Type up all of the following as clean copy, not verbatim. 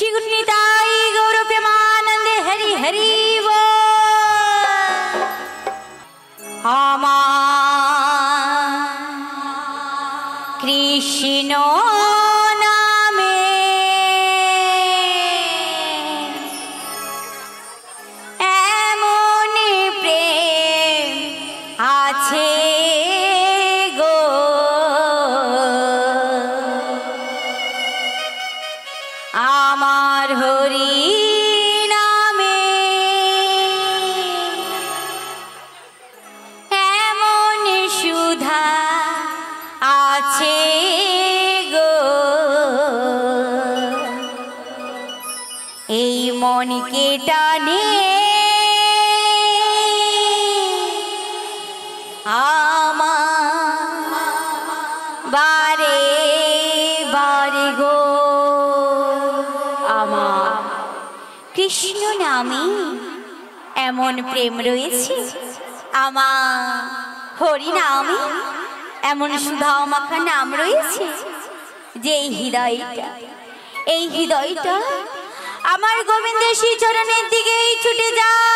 श्रीगुरुनिताई गौर प्रेमानंदे हरि हरि बोल। कृष्ण नामे एमन प्रेम आछे गो, आमार हरि नामे एमन सुधा आछे गो। এই মনকে টানে আমার বারে বারে গো। আমার কৃষ্ণ নামে এমন প্রেম রয়েছে, আমার হরি নামে এমন সুধা মাখা নাম রয়েছে যে এই হৃদয়টা আমার গোবিন্দের শ্রী চরণের দিকেই ছুটে যায়।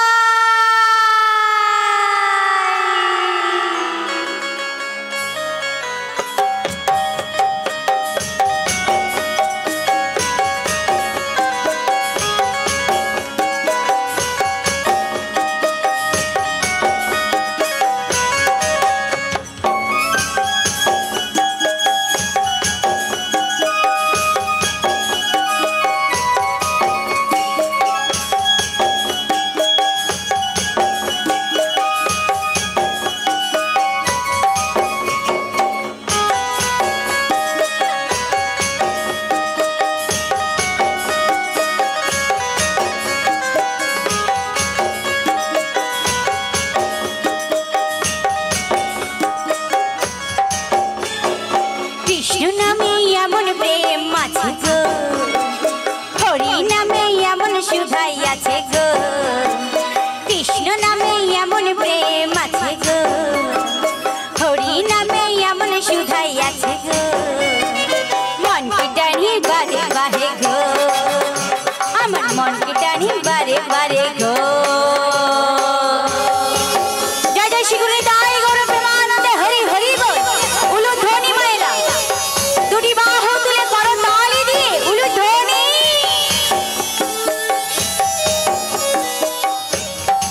बारे बारे गो जय जय श्री गुरुनिताई गौर प्रेमानंदे हरि हरि बोल। उलू ध्वनि मायरा दुटी बाहु तुले करो ताली दिए उलू ध्वनि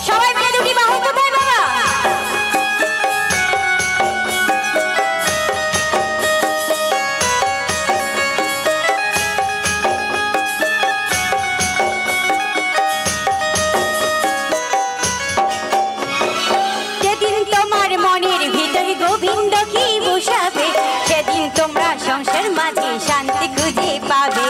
सबाई मिले दुटी बाहु कोथाय बाबा। সংসার মাঝে শান্তি খুঁজে পাবে,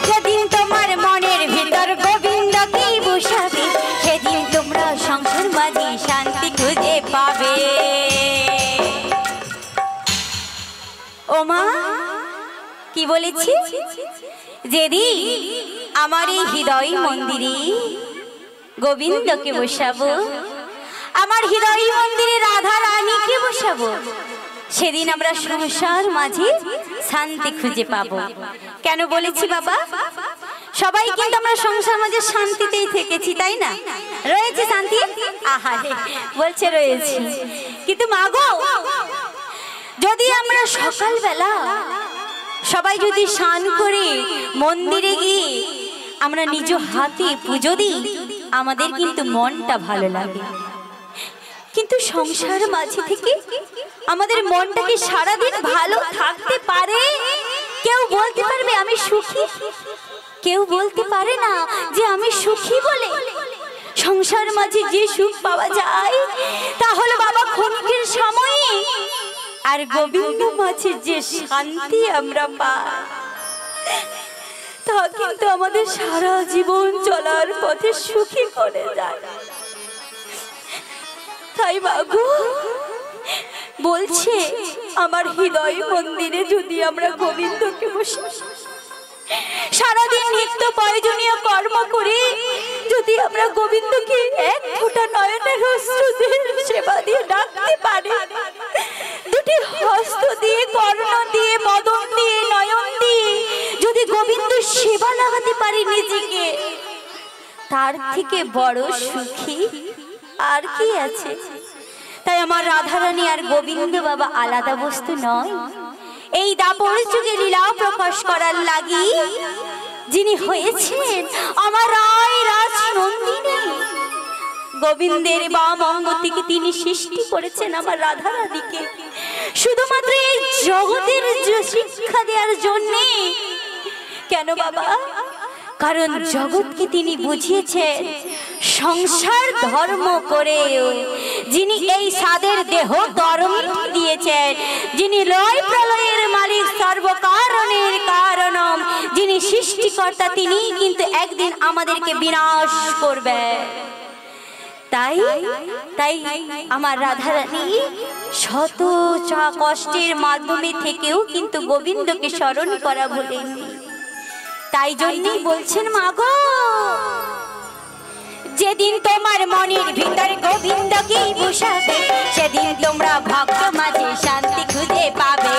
যেদিন তোমার মনের ভিতর গোবিন্দ কি বসাবে সেদিন তোমরা সংসার মাঝে শান্তি খুঁজে পাবে। ও মা কি বলেছি, যেদিন আমার এই হৃদয় মন্দিরে গোবিন্দকে বসাবো, আমার হৃদয় মন্দিরে রাধা রানীকে বসাবো, সেদিন আমরা সংসার মাঝে শান্তি খুঁজে পাবো। কেন বলেছি বাবা, সবাই কিন্তু আমরা সংসার মাঝে শান্তিতেই থেকেছি তাই না, রয়েছে শান্তি, আহারে বলছে রয়েছে, কিন্তু মাগো যদি আমরা সকালবেলা সবাই যদি স্নান করে মন্দিরে গিয়ে আমরা নিজ হাতে পুজো দিই আমাদের কিন্তু মনটা ভালো লাগে, কিন্তু সংসার মাঝে থেকে আমাদের মনটা কি সারাদিন ভালো থাকতে পারে? কেউ বলতে পারবে আমি সুখী? কেউ বলতে পারে না যে আমি সুখী বলে। সংসার মাঝে যে সুখ পাওয়া যায় তা হলো বাবা ক্ষণিকের সময়ে, আর গোবিন্দ মাঝে যে শান্তি আমরা পাই তা কিন্তু আমাদের সারা জীবন চলার পথে সুখী করে যায়। তাই মাগো বলছে আমার হৃদয় মন্দিরে যদি আমরা গোবিন্দকে বসে সারাদিন নিত্য প্রয়োজনীয় কর্ম করে যদি আমরা গোবিন্দকে এক ফোঁটা নয়নের অশ্রু দিয়ে সেবা দিয়ে ডাকতে পারি তার থেকে বড় সুখী আর কি আছে। তাই আমার রাধারানী আর গোবিন্দ বাবা আলাদা বস্তু নয়। এই দাপর যুগে লীলা প্রকাশ করার লাগি যিনি হয়েছেন আমার রায় রাজ নন্দিনী, গোবিন্দের বাম অঙ্গ থেকে তিনি সৃষ্টি করেছেন আমার রাধারানীকে শুধুমাত্র এই জগতের শিক্ষা দেওয়ার জন্য। কেন বাবা? কারণ জগৎকে তিনি বুঝিয়েছেন সংসার ধর্ম করে যিনি এই সাদের দেহ ধর্ম দিয়েছেন, যিনি লয় প্রলয়ের মালিক সর্বকারণের কারণম, যিনি সৃষ্টিকর্তা, তিনি কিন্তু একদিন আমাদেরকে বিনাশ করবেন। তাই তাই আমার রাধারানী শত কষ্টের মাধ্যমে থেকেও কিন্তু গোবিন্দকে স্মরণ করা ভুলেননি। তাই জন্যই বলছেন মাগো, যেদিন তোমার মনের ভিতর গোবিন্দকে বসাবে সেদিন তোমরা ভক্ত মাঝে শান্তি খুঁজে পাবে।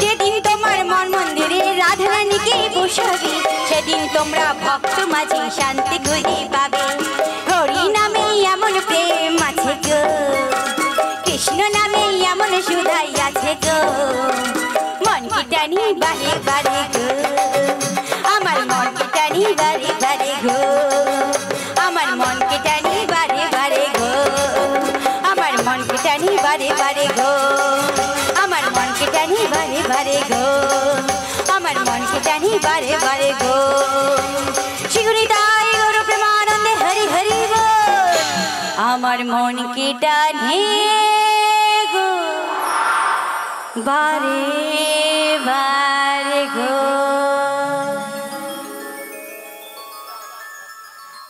যেদিন তোমার মন মন্দিরে রাধারানীকে বসাবে সেদিন তোমরা ভক্ত মাঝে শান্তি খুঁজে পাবে। হরি নামে এমন প্রেম আছে গো, কৃষ্ণ নামে এমন সুধাই আছে গো, মন কি টানি বারে বারে গো, আমার মন কি টানি বারে বারে গো, আমার মন কি টানি বারে বারে গো, আমার মন কি টানি বারে বারে গো, আমার মন কি টানি বারে বারে গো, আমার মন কি টানি বারে বারে গো। শিগুরি তাই গৌর প্রেমানন্দে হরি হরি বল। আমার মন কি টানে গো বারে বারে গো।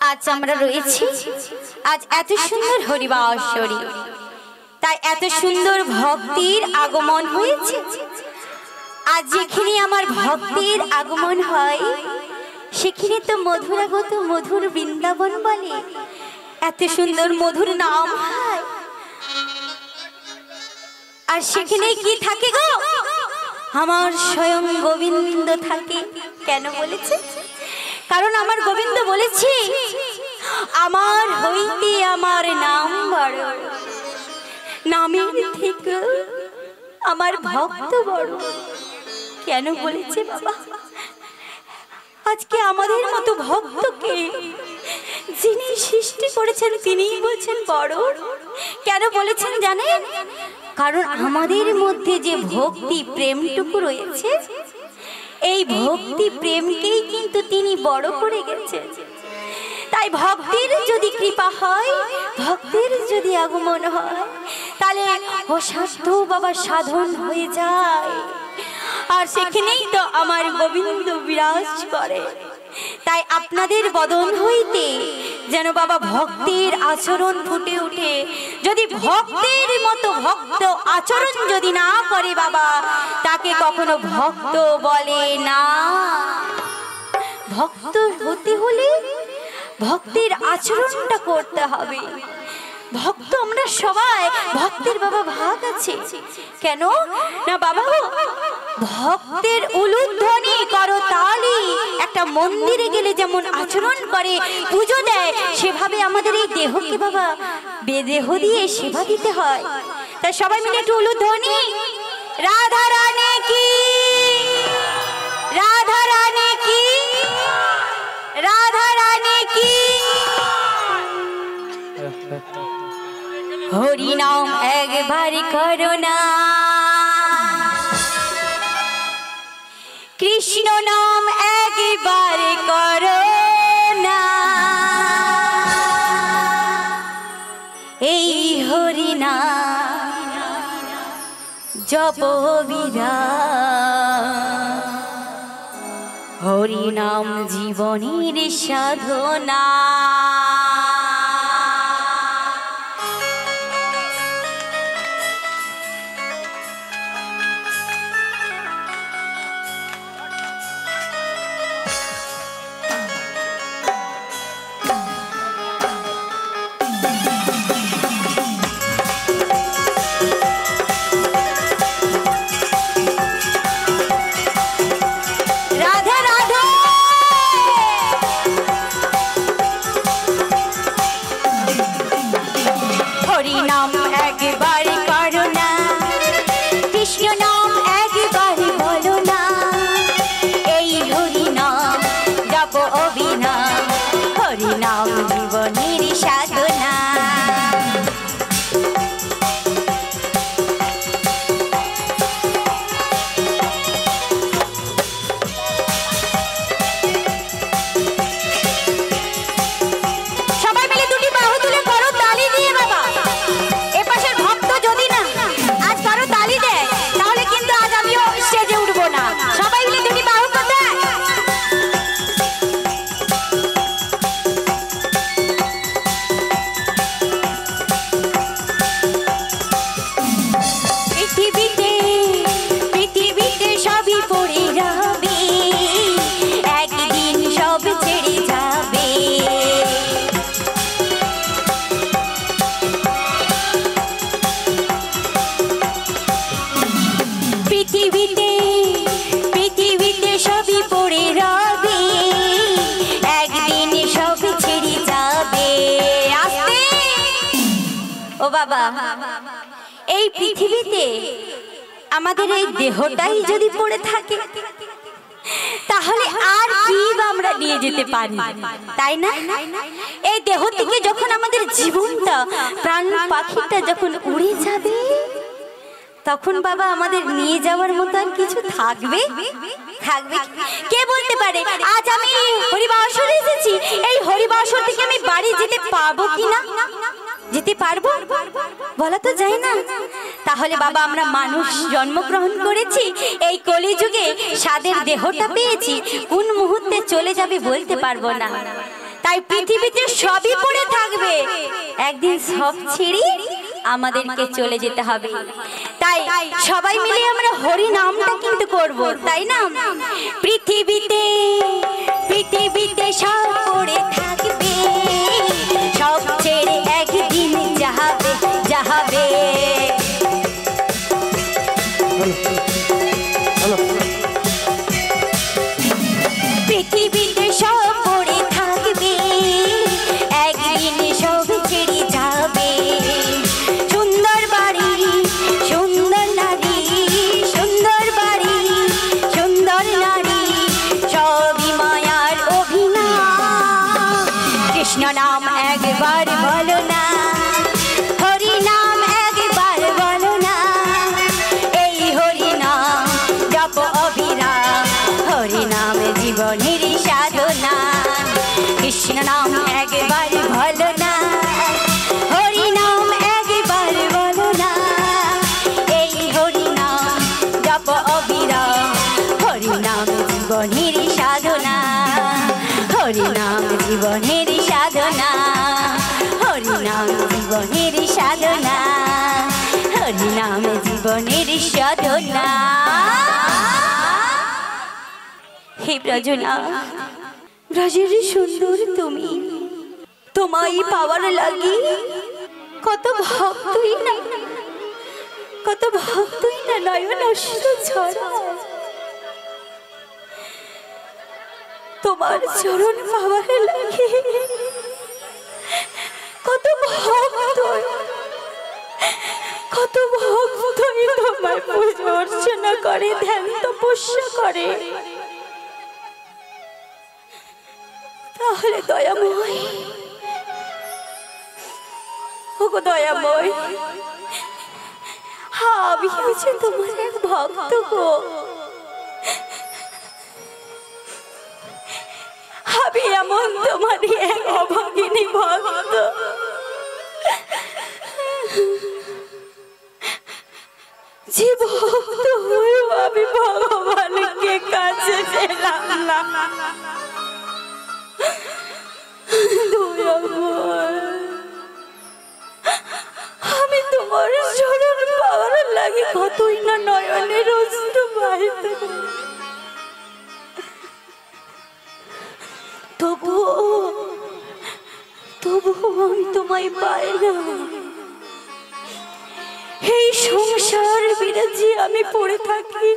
আজ আমরা রয়েছি, আজ এত সুন্দর হরিবাসরী, তাই এত সুন্দর ভক্তির আগমন হয়েছে। আজ যেখানে আমার ভক্তির আগমন হয় সেখানে তো মধুরাগত মধুর বৃন্দাবন বলে, এত সুন্দর মধুর নাম হয়। আর সেখানে কি থাকে গো? আমার স্বয়ং গোবিন্দ থাকে। কেন বলেছে? কারণ আমার গোবিন্দ বলেছে আমার হইতে আমার নাম বড়, নামের থেকে আমার ভক্ত বড়। কেন বলেছে বাবা? আজকে আমাদের মতো ভক্তকে যিনি সৃষ্টি করেছেন তিনিই বলছেন বড়। কেন বলেছেন জানেন? কারণ আমাদের মধ্যে যে ভক্তি প্রেমটুকু রয়েছে, এই ভক্তি প্রেমকেই কিন্তু তিনি বড় করে গেছেন। তাই ভক্তের যদি কৃপা হয়, ভক্তের যদি আগমন হয়, তাহলে অসাধ্য বাবা সাধন হয়ে যায়। আর সেখানেই তো আমার গোবিন্দ বিরাজ করে। তাই আপনাদের বদন হইতে যেন বাবা ভক্তের আচরণ ফুটে ওঠে। যদি ভক্তের মতো ভক্ত আচরণ যদি না করে বাবা, তাকে কখনো ভক্ত বলে না। ভক্ত হতে হলে ভক্তের আচরণটা করতে হবে। ভক্ত আমরা সবাই, ভক্তের বাবা ভাগ আছে। কেন না বাবা? ভক্তের উলুধ্বনি করো তালি। একটা মন্দিরে গেলে যেমন আচরণ করে, পুজো দেয়, সেভাবে আমাদের এই দেহকে বাবা বেদেহ দিয়ে সেবা দিতে হয়। তাই সবাই মিলে একটু উলুধ্বনি। রাধা রানী কি, রাধা রানী কি, রাধা রানী কি। হরি নাম একবার করো না, কৃষ্ণ নাম একবার করো না, এই হরি নাম জপ বিরাম, হরি নাম জীবনের সাধনা। অবিনাম হরিনাম জীবনের সাধনা। ও বাবা, এই পৃথিবীতে আমাদের এই দেহটাই যদি পড়ে থাকে তাহলে আর কি আমরা নিয়ে যেতে পারি, তাই না? এই দেহ থেকে যখন আমাদের জীবনটা, প্রাণ পাখিটা যখন উড়ে যাবে তখন বাবা আমাদের নিয়ে যাওয়ার মতো আর কিছু থাকবে? থাকবে কে বলতে পারে? আজ আমি হরিবাসরে এসেছি, এই হরিবাসর থেকে আমি বাড়ি যেতে পারবো কিনা? যেতে পারবো? বলা তো যায় না। তাহলে বাবা আমরা মানুষ জন্মগ্রহণ করেছি, এই কলিযুগে স্বাদের দেহটা পেয়েছি, কোন মুহূর্তে চলে যাবে বলতে পারবো না। তাই পৃথিবীতে সবই পড়ে থাকবে, একদিন সব ছেড়ে আমাদেরকে চলে যেতে হবে। তাই সবাই মিলে আমরা হরি নামটা কিন্তু করব, তাই না? পৃথিবীতে পৃথিবীতে সব পড়ে থাকবে, সব ছেড়ে একদিন যাবে যাবে। পৃথিবীতে সব পড়ে থাকবে, একদিন সব ছেড়ে যাবে। সুন্দর বাড়ি, সুন্দর নারী, সুন্দর বাড়ি, সুন্দর নারী, সবই মায়ার অভিনয়। কৃষ্ণ নাম একবার বলো না, হরি নাম একবার বলো না, এই হরি নাম জপ অবিরাম, হরি নাম জীবনের সাধনা। কৃষ্ণ নাম একবার বলো না, হরি নাম একবার বলো না, এই হরি নাম জপ অবিরাম, হরি নাম জীবনের সাধনা, হরি নাম জীবনের সাধনা, হরি নাম জীবনের সাধনা, হরি নাম জীবনের সাধনা। হে ব্রজনা, ব্রজের সুন্দর তুমি, তোমায় পাওয়ার লাগি কত ভক্তই না, কত ভক্তই না নয়ন অশ্রু ঝরায়। তোমার চরণ পাওয়ার লাগে কত ভক্ত, কত ভক্তই তোমার পূজা অর্চনা করে, ধ্যান তপস্যা করে। তাহলে দয়াময়, ওগো দয়াময়, আমি হচ্ছে তোমার এক ভক্ত গো, আমি এমন তোমারই এক অভাগিনী ভক্ত। যে ভক্ত হয়েও আমি ভগবানকে কাছে পেলাম না। আমি তোমার চরণ পাওয়ার লাগে কতই না নয়নের অশ্রু বাহিতে, তবুও আমি তোমায় পাই না। এই সংসার বিরাজি আমি পড়ে থাকি,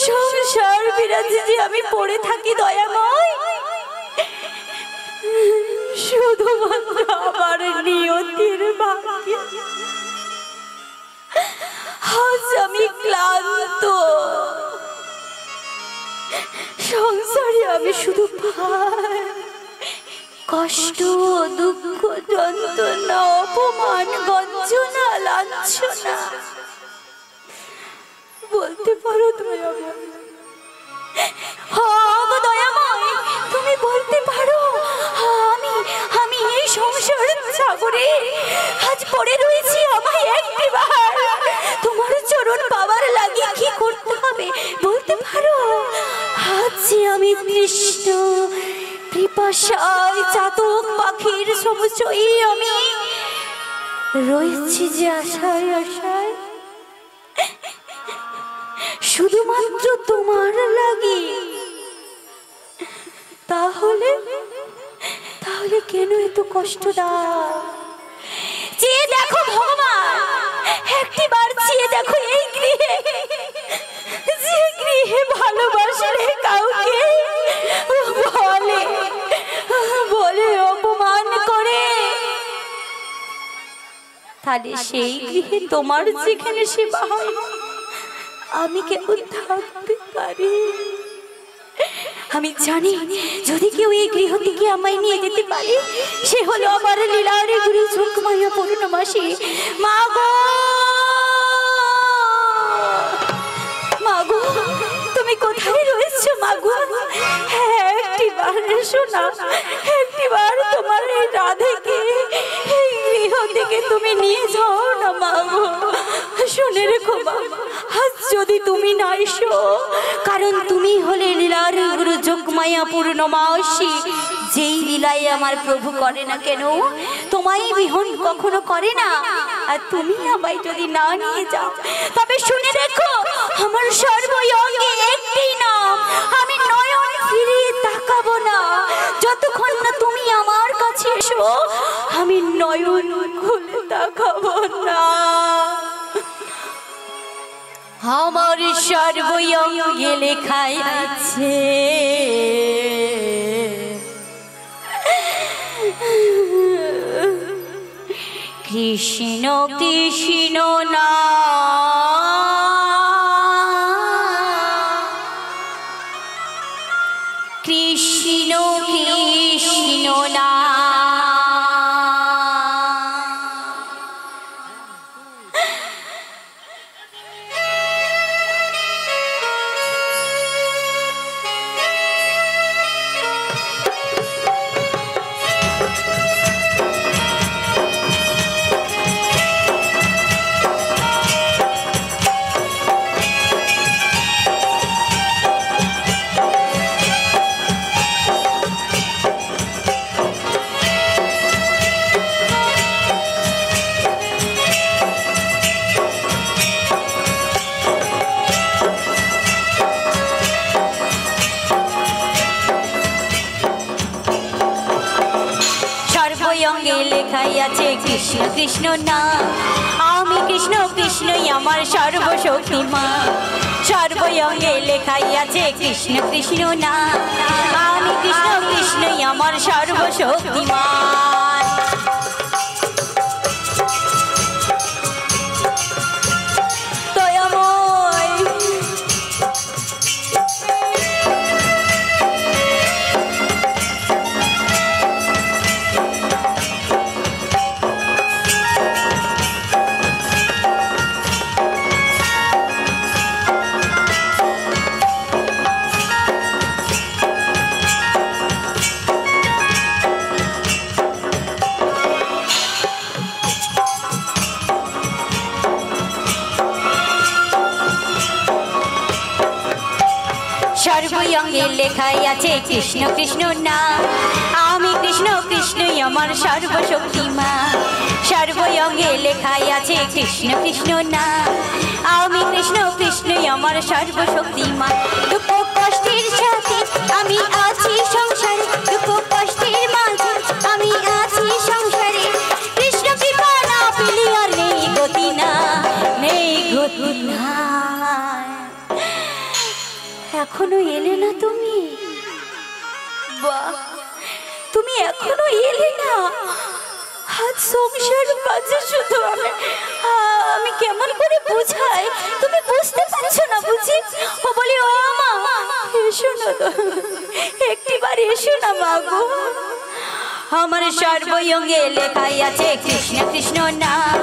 সংসার বিরাজি যে আমি পড়ে থাকি দয়াময়, শুধুমাত্র আমার নিয়তির ভাগ্যে। আজ আমি ক্লান্ত, সংসারে আমি শুধু কষ্ট, দুঃখ, যন্ত্রণা, অপমান, গঞ্জনা, লাঞ্ছনা বলতে পারো দয়াময়। দয়াময়, তুমি বলতে পারো আমি আমি এই সংসার সাগরে আজ পড়ে রয়েছি। আমায় একটিবার তোমার চরণ পাওয়ার লাগে কি করতে হবে বলতে পারো? আজ আমি তৃষ্ণ পিপাসায় চাতক পাখির সমচয়ী আমি রয়েছি যে আশায় আশায় শুধুমাত্র তোমার লাগি। তাহলে তাহলে কেন এত কষ্ট দাও? চেয়ে দেখো ভগবান, একটিবার চেয়ে দেখো এই গৃহে, যে গৃহে ভালোবাসলে কাউকে বলে বলে অপমান করে, তাহলে সেই গৃহে তোমার যেখানে সেবা হয় আমি কেমন থাকতে পারি? আমি জানি যদি কেউ এই গৃহ থেকে আমায় নিয়ে যেতে পারে সে হলো আমার লীলার গুরু যোগমায়া পূর্ণমাসী। মা গো, মা গো, তুমি কোথায় রয়েছো মা গো? একটিবার এসো না, একটিবার তোমার এই রাধেকে এই গৃহ থেকে তুমি নিয়ে যাও না মা গো। শুনে রেখো মা, আজ যদি তুমি না এসো, কারণ তুমি হলে লীলার গুরু যোগমায়া পূর্ণমাসী, যেই লীলায় আমার প্রভু করে না কেন তোমায় বিহন কখনো করে না। আর তুমি আমায় যদি না নিয়ে যাও তবে শুনে রেখো আমার সর্বঙ্গে একটি নাম, আমি নয়ন ফিরিয়ে তাকাবো না যতক্ষণ না তুমি আমার কাছে এসো। আমি নয়ন খুলে তাকাবো না। আমার সর্বঙ্গে লেখাই আছে কৃষ্ণ কৃষ্ণ না, কৃষ্ণ কৃষ্ণ না। সর্বঙ্গে লেখাই আছে কৃষ্ণ কৃষ্ণ না, আমি কৃষ্ণ কৃষ্ণই আমার সর্বশক্তিমান। সর্বঙ্গে লেখাই আছে কৃষ্ণ কৃষ্ণ না, আমি কৃষ্ণ কৃষ্ণই আমার সর্বশক্তিমান। সর্বঙ্গে লেখাই আছে কৃষ্ণ কৃষ্ণ না, আমি কৃষ্ণ কৃষ্ণই আমার সর্বশক্তিমান। সর্বঙ্গে লেখাই আছে কৃষ্ণ কৃষ্ণ না, আমি কৃষ্ণ কৃষ্ণই আমার সর্বশক্তিমান। দুঃখ কষ্টের সাথে আমি আছি সংসারে, দুঃখ কষ্টের মাঝে আমি আছি সংসারে, কৃষ্ণ কৃপা না পেলে আর নেই গতি না, নেই গতি না। এখনো এলে না তুমি? বাহ, তুমি এখনো এলে না? আজ সংসার মাঝে শুধু আমি কেমন করে বুঝাই, তুমি বুঝতে পারছো না বুঝি? ও বলি ও মা, শোনো তো, একটিবার এসো না মা গো। আমার সর্বঙ্গে লেখাই আছে কৃষ্ণ কৃষ্ণ নাম,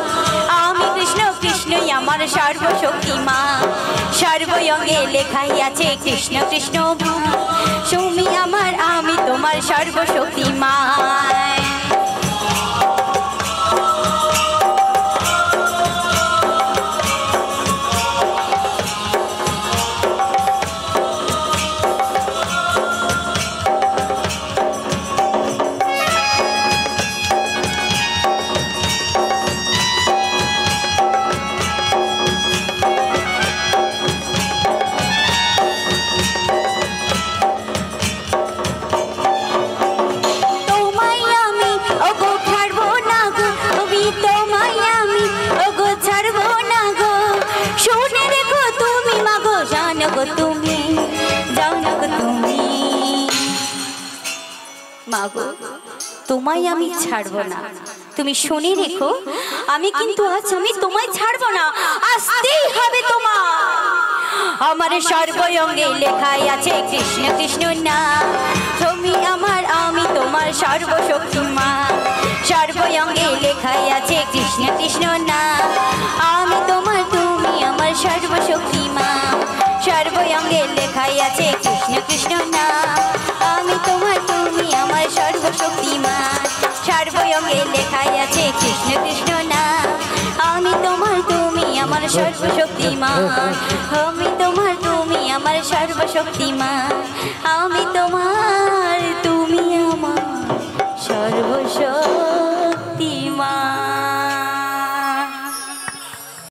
আমি কৃষ্ণ কৃষ্ণই আমার সর্বশক্তি মা। সর্বঙ্গে লেখাই আছে কৃষ্ণ কৃষ্ণ নাম, তুমি আমার আমি তোমার সর্বশক্তি মা। মাগো তোমায় আমি ছাড়বো না, তুমি শুনে রেখো, আমি কিন্তু আজ আমি তোমায় ছাড়বো না, আসতেই হবে তোমার। আমার সর্বঙ্গে লেখাই আছে কৃষ্ণ কৃষ্ণ নাম, তুমি আমার আমি তোমার সর্বশক্তি মা। সর্বঙ্গে লেখাই আছে কৃষ্ণ কৃষ্ণ নাম, আমি তোমার তুমি আমার সর্বশক্তি মা। সর্বঙ্গে লেখাই আছে কৃষ্ণ কৃষ্ণ নাম, আমি তোমার তুমি আমার সর্বশক্তি মা। সর্বঙ্গে লেখাই আছে কৃষ্ণ কৃষ্ণ নাম, আমি তোমার তুমি আমার সর্বশক্তি মা। আমি তোমার তুমি আমার সর্বশক্তি মা, আমি তোমার তুমি